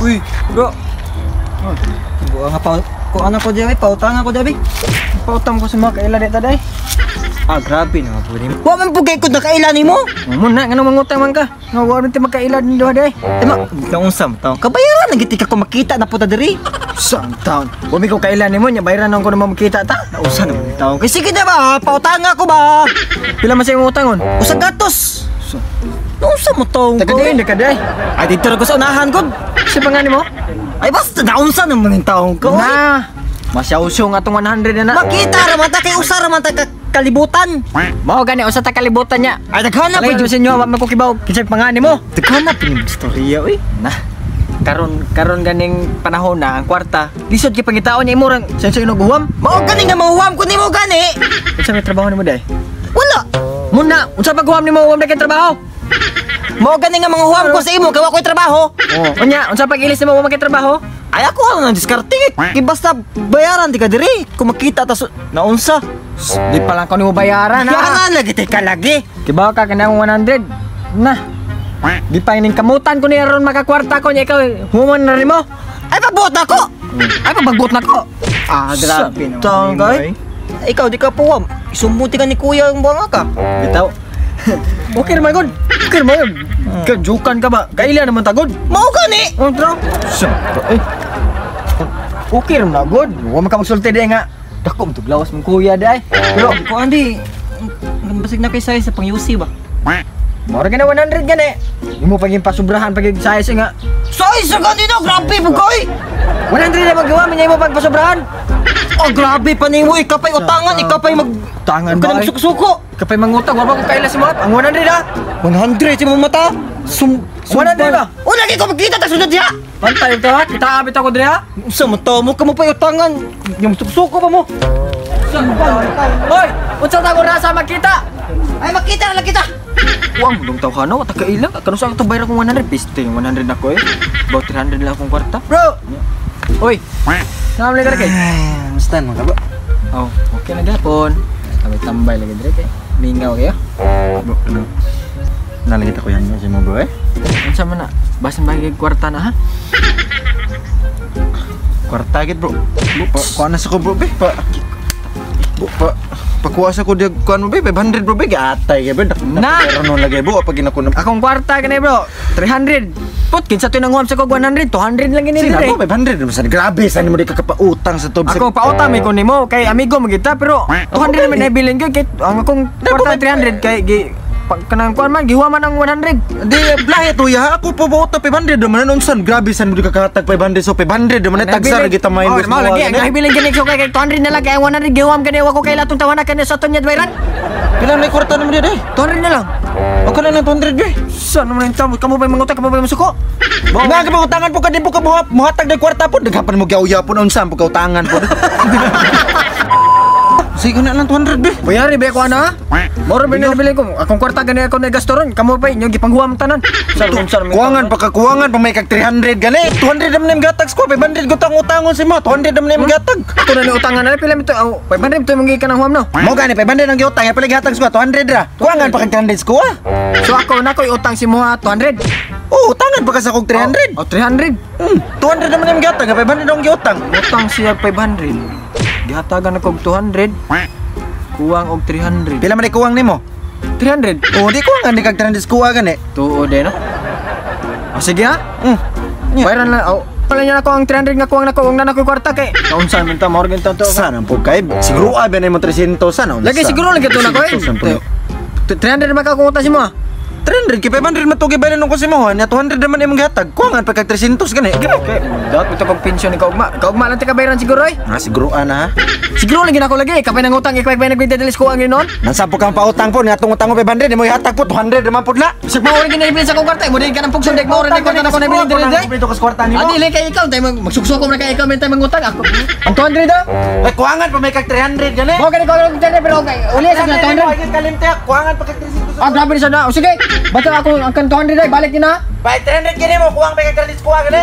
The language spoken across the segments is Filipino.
Uy, bro. Buang apa? Kung ano ko diyan, pautang ako diyan. Pautang ko sa mga kaila dito day. Grabe na po din. Wa man pugay ko na kaila nimo. Muna ngano mangutang man ka. Nga wa man ti magkaila din do day. Tama, taong sam taon. Kabayaran na giti ka ko makita na puta diri. Sam taon. Wa mi ko kaila nimo nya bayaran ko na makita ta. Usa na taon. Kay sige na ba, pautang ako ba. Pila man sa imong utangon? Usa gatos. Unsa mo taong ko? Tagadiin ka day. Ay dito ko sa unahan ko. Si pangani mo? Ay basta naunsa naman yung taong ko. Na. Masyaw-syaw nga itong 100 na. Makita raman ta kay usa raman ta kalibutan. Mao gani usa ta kalibutan niya. Ay daghanap pa sa inyo wa man ko kibaw kinsay pangani mo. Daghanap ni istorya oy. Nah. Karon ganing panahon na ang kwarta. Lisod kay pangitaon niya imong senso ino guham. Mao gani nga mahuwam ko nimo gani. Unsa may trabaho nimo day? Wala. Muna, unsa pag guham nimo wa may trabaho? Mao gani nga manguhuam ko sa imo kay wa ko'y trabaho. Unya, unsa pag ilis nimo wa may trabaho? Ay ako ang diskarte. Kay basta bayaran di ka diri. Kung makita ta naunsa. Di pa lang ko nimo bayaran ha. Kana lagi te ka lagi. Kibaw ka kanang 100. Nah. Di pa ning kamutan ko ni aron makakwarta ko nya ikaw human na nimo. Ay pabuot nako. Ay pagbuot nako. Grabe naman. Tangkay. Ikaw di ka puwam. Isumuti ka ni kuya ang buanga ka. Bitaw. Okay naman god. Okay naman. Kajukan ka ba? Kaila naman tagod. Mao gani. Ontro. Okay naman god. Wa man ka magsulti di nga. Dako mo tuglawas mong kuya day. Pero ko andi basig na kay size sa pang-UC ba? Mora ka na 100 gani. Imo paging pasubrahan paging size nga. Size sa ganito grabe mo koy. 100 na magawa minya imo pagpasubrahan. Grabe pa nimo ikapay utangan, ikapay tangan ba? Kanang suko-suko. Ikapay mangutang, wa ba ko kaila si mo? Ang 100 ha? 100 si mo mata. 100 ba? O lagi ko magkita ta sunod diha. Pantay to ha, kita abit ako diri ha. Unsa mo to mo kamo pa utangan? Yung suko pa mo. Hoy, unsa ta ko rasa makita? Ay makita na lang kita. Wang dong taw kano ta kaila kanu sa to bayar ko 100 piste 100 nako eh. About 300 lang akong kwarta. Bro. Oy. Assalamualaikum kay. Mustan mo ka ba? Oh, okay na gapon. Tambay lagi dire kay. Mingaw kayo. Bro, ano? Nalagit ako yan si mo bro eh. Unsa man na? Basin bagay kwarta na ha? Kwarta gid bro. Kuha na sa ko bro be. Pakuasa ko di kuan mo be 500 bro be gatay be. Na. Ano lagi bro pag ginako. Akong kwarta kani bro. 300. Put kinsa to nang sa ko 100, 200 lang gini dire. Sino 500 masan grabe sa nimo di ka pautang sa tob. Ako pautang mi ko nimo kay amigo mo kita pero 200 man nabilin ko kay ang akong kwarta 300 kay kanang kuan man gihuwa man ang 100. Di blahe to ya ako po bauta 500 man unsan grabe san mo di ka katag 500 so 500 man tagsara kita may invest mo. Lagi ang nabilin gini ko kay 200 na lang kay 100 gihuwam kani wa ko kay latong tawana kani sa tunya bayran. Pila na kwarta nimo di 200 na lang. Ako na lang 200 be. Saan naman yung tamo? Kamu ba yung mangutang? Kamu ba yung masuko? Nga ka utangan po ka din po ka muhatag ng kwarta po. Naghapan mo kaya po na unsam po ka utangan po. Sige na lang 200 be. Bayari be ako ana. Moro ba nabili ko? Akong kwarta gani ako na gasto ron. Kamu ba yung gipanghuwam tanan? Kuwangan pa kuwangan pa may kag 300 gani. 200 naman yung gatag ko. 500 ko tang utangon si mo. 200 naman yung gatag. Ako na ni utangan na pila mito. 500 to mangi ka nang huwam no. Mo gani 500 ang giutang. Ya pala gihatag ko 200 ra. Kuwangan pa kag 300 ko ah. So ako na ko'y utang si mo 200. Oo, utangan pa ka sa kong 300. 300? 200 naman yung gatag. 500 ang giutang. Utang siya 500. Gihatagan ako 200. Kuwang og 300. Pila man kuwang nimo? 300. Oh, di kuwang ni kag 300 kuwang gani. Tuod no. Sige ha. Bayaran na. Pala niya ako ang 300 nga kuwang nako na nako kwarta kay. Kaunsan man ta morgan to. Sana po kay siguro abi na mo 300 sana. Lagi siguro lagi to na ko eh. 300 naman ka kukuta si mo 300 kay 500 matugi bayan nung ko si mo na 200 naman imong gihatag kuwangan pa kag 300 gani dapat ito pag pensyon ni kaugma kaugma lang ti ka bayaran siguro ay siguro ana siguro lagi nako lagi kapay nang utang ikay bay nagbidalis ko ang ginon nansa po kang pautang po ni atong utang mo 500 imo ihatag po 200 naman pud la sig mao rin ginaibili sa kong kwarta mo di ka nang pugsod dek mao rin ko na ko nabilin dire dito ka kwarta nimo dili kay ikaw tay magsuksok na kay ikaw men tay mangutang ako ang 200 daw ay kuwangan pa may kag 300 gani mo gani ko 300 pero okay uli sa 200 kalimte kuwangan pa kag 300 grabe ni sana o sige basta ako ang 200 ay balik niyo na. Bay 300 kini mo kuwang may kag 300 kuwang gani.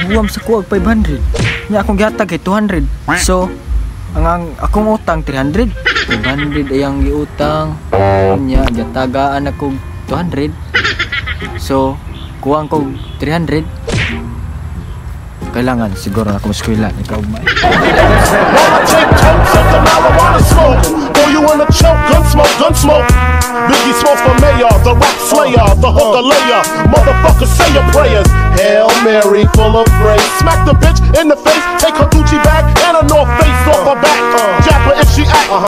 Kuwang sa kuwang 500. Nya akong gihatag kay 200. So ang akong utang 300. 500 ay ang giutang. Nya gatagaan ako 200. So kuwang ko 300. kailangan siguro na kumuskwila. Ikaw ba? Take totes of the marijuana smoke. Throw you in a choke, gun smoke. Biggie Smalls for mayor, the rock slayer, the hooker layer. Motherfucker, say your prayers. Hail Mary, full of grace. Smack the bitch in the face, take her Gucci bag and a North Face off her back.